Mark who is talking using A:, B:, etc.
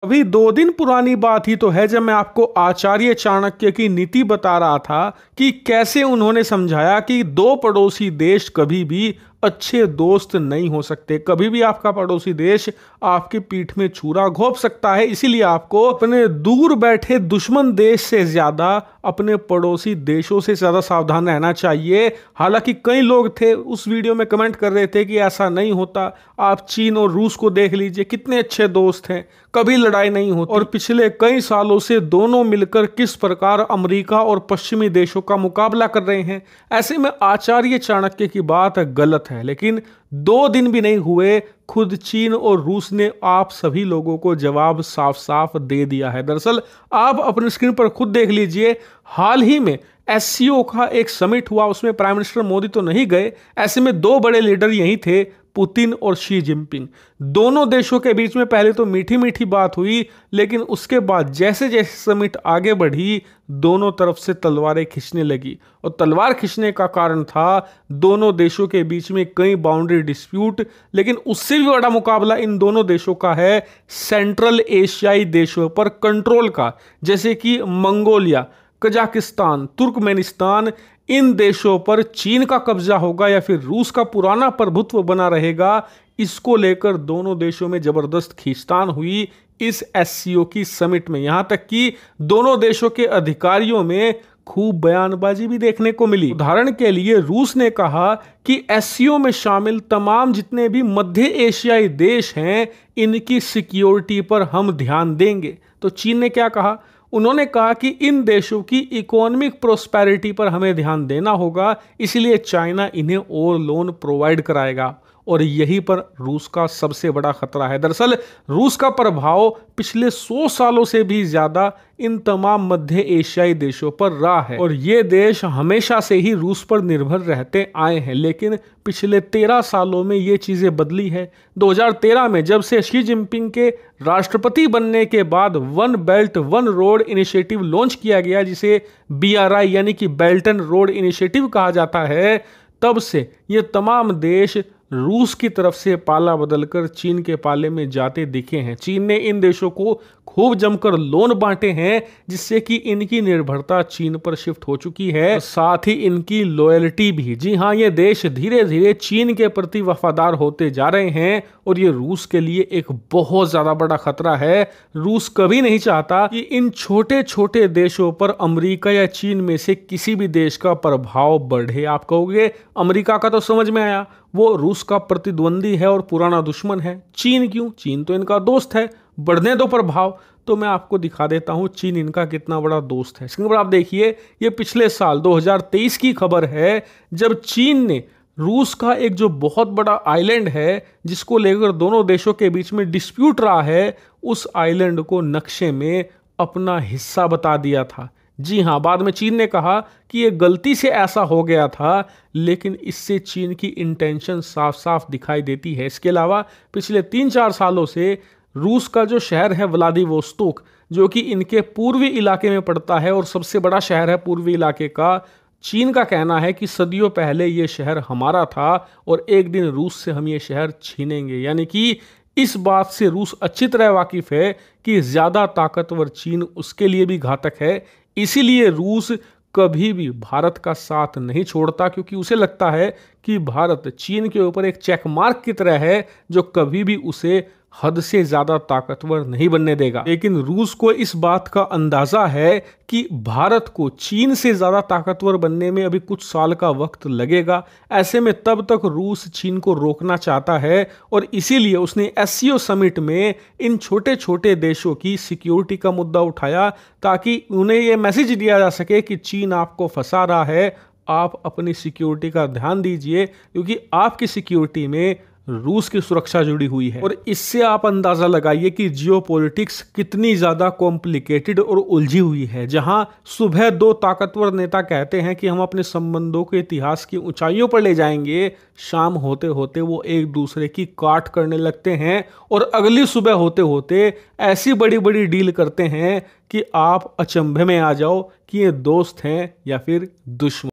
A: अभी 2 दिन पुरानी बात ही तो है जब मैं आपको आचार्य चाणक्य की नीति बता रहा था कि कैसे उन्होंने समझाया कि दो पड़ोसी देश कभी भी अच्छे दोस्त नहीं हो सकते। कभी भी आपका पड़ोसी देश आपकी पीठ में छुरा घोंप सकता है, इसीलिए आपको अपने दूर बैठे दुश्मन देश से ज्यादा अपने पड़ोसी देशों से ज्यादा सावधान रहना चाहिए। हालांकि कई लोग थे उस वीडियो में कमेंट कर रहे थे कि ऐसा नहीं होता, आप चीन और रूस को देख लीजिए, कितने अच्छे दोस्त हैं, कभी लड़ाई नहीं होती। और पिछले कई सालों से दोनों मिलकर किस प्रकार अमेरिका और पश्चिमी देशों का मुकाबला कर रहे हैं। ऐसे में आचार्य चाणक्य की बात गलत है, लेकिन 2 दिन भी नहीं हुए खुद चीन और रूस ने आप सभी लोगों को जवाब साफ साफ दे दिया है। दरअसल आप अपनी स्क्रीन पर खुद देख लीजिए, हाल ही में एससीओ का एक समिट हुआ, उसमें प्राइम मिनिस्टर मोदी तो नहीं गए। ऐसे में 2 बड़े लीडर यही थे, पुतिन और शी जिनपिंग। दोनों देशों के बीच में पहले तो मीठी मीठी बात हुई, लेकिन उसके बाद जैसे जैसे समिट आगे बढ़ी दोनों तरफ से तलवारें खींचने लगी। और तलवार खींचने का कारण था दोनों देशों के बीच में कई बाउंड्री डिस्प्यूट। लेकिन उससे भी बड़ा मुकाबला इन दोनों देशों का है सेंट्रल एशियाई देशों पर कंट्रोल का, जैसे कि मंगोलिया, कजाकिस्तान, तुर्कमेनिस्तान। इन देशों पर चीन का कब्जा होगा या फिर रूस का पुराना प्रभुत्व बना रहेगा, इसको लेकर दोनों देशों में जबरदस्त खींचतान हुई इस एससीओ की समिट में। यहां तक कि दोनों देशों के अधिकारियों में खूब बयानबाजी भी देखने को मिली। उदाहरण के लिए रूस ने कहा कि एससीओ में शामिल तमाम जितने भी मध्य एशियाई देश हैं इनकी सिक्योरिटी पर हम ध्यान देंगे। तो चीन ने क्या कहा? उन्होंने कहा कि इन देशों की इकोनॉमिक प्रोस्पेरिटी पर हमें ध्यान देना होगा, इसलिए चाइना इन्हें और लोन प्रोवाइड कराएगा। और यहीं पर रूस का सबसे बड़ा खतरा है। दरअसल रूस का प्रभाव पिछले 100 सालों से भी ज्यादा इन तमाम मध्य एशियाई देशों पर रहा है और ये देश हमेशा से ही रूस पर निर्भर रहते आए हैं। लेकिन पिछले 13 सालों में ये चीजें बदली है। 2013 में जब से शी जिनपिंग के राष्ट्रपति बनने के बाद one belt one road initiative launch किया गया, जिसे BRI यानी कि बेल्ट एंड रोड इनिशिएटिव कहा जाता है, तब से ये तमाम देश रूस की तरफ से पाला बदलकर चीन के पाले में जाते दिखे हैं। चीन ने इन देशों को खूब जमकर लोन बांटे हैं, जिससे कि इनकी निर्भरता चीन पर शिफ्ट हो चुकी है, साथ ही इनकी लॉयल्टी भी। जी हाँ, ये देश धीरे धीरे चीन के प्रति वफादार होते जा रहे हैं और ये रूस के लिए एक बहुत ज्यादा बड़ा खतरा है। रूस कभी नहीं चाहता कि इन छोटे छोटे देशों पर अमेरिका या चीन में से किसी भी देश का प्रभाव बढ़े। आप कहोगे अमेरिका का तो समझ में आया, वो रूस का प्रतिद्वंदी है और पुराना दुश्मन है। चीन क्यों? चीन तो इनका दोस्त है, बढ़ने दो प्रभाव। तो मैं आपको दिखा देता हूं चीन इनका कितना बड़ा दोस्त है। स्क्रीन पर आप देखिए, ये पिछले साल 2023 की खबर है, जब चीन ने रूस का एक जो बहुत बड़ा आइलैंड है जिसको लेकर दोनों देशों के बीच में डिस्प्यूट रहा है, उस आइलैंड को नक्शे में अपना हिस्सा बता दिया था। जी हाँ, बाद में चीन ने कहा कि ये गलती से ऐसा हो गया था, लेकिन इससे चीन की इंटेंशन साफ साफ दिखाई देती है। इसके अलावा पिछले 3-4 सालों से रूस का जो शहर है व्लादिवोस्तोक, जो कि इनके पूर्वी इलाके में पड़ता है और सबसे बड़ा शहर है पूर्वी इलाके का, चीन का कहना है कि सदियों पहले ये शहर हमारा था और एक दिन रूस से हम ये शहर छीनेंगे। यानी कि इस बात से रूस अच्छी तरह वाकिफ है कि ज्यादा ताकतवर चीन उसके लिए भी घातक है। इसीलिए रूस कभी भी भारत का साथ नहीं छोड़ता, क्योंकि उसे लगता है कि भारत चीन के ऊपर एक चेक मार्क की तरह है जो कभी भी उसे हद से ज्यादा ताकतवर नहीं बनने देगा। लेकिन रूस को इस बात का अंदाजा है कि भारत को चीन से ज्यादा ताकतवर बनने में अभी कुछ साल का वक्त लगेगा। ऐसे में तब तक रूस चीन को रोकना चाहता है और इसीलिए उसने एससीओ समिट में इन छोटे छोटे देशों की सिक्योरिटी का मुद्दा उठाया, ताकि उन्हें यह मैसेज दिया जा सके कि चीन आपको फंसा रहा है, आप अपनी सिक्योरिटी का ध्यान दीजिए, क्योंकि आपकी सिक्योरिटी में रूस की सुरक्षा जुड़ी हुई है। और इससे आप अंदाजा लगाइए कि जियोपॉलिटिक्स कितनी ज्यादा कॉम्प्लिकेटेड और उलझी हुई है। जहां सुबह 2 ताकतवर नेता कहते हैं कि हम अपने संबंधों के इतिहास की ऊंचाइयों पर ले जाएंगे, शाम होते होते वो एक दूसरे की काट करने लगते हैं और अगली सुबह होते होते ऐसी बड़ी बड़ी डील करते हैं कि आप अचंभे में आ जाओ कि ये दोस्त हैं या फिर दुश्मन।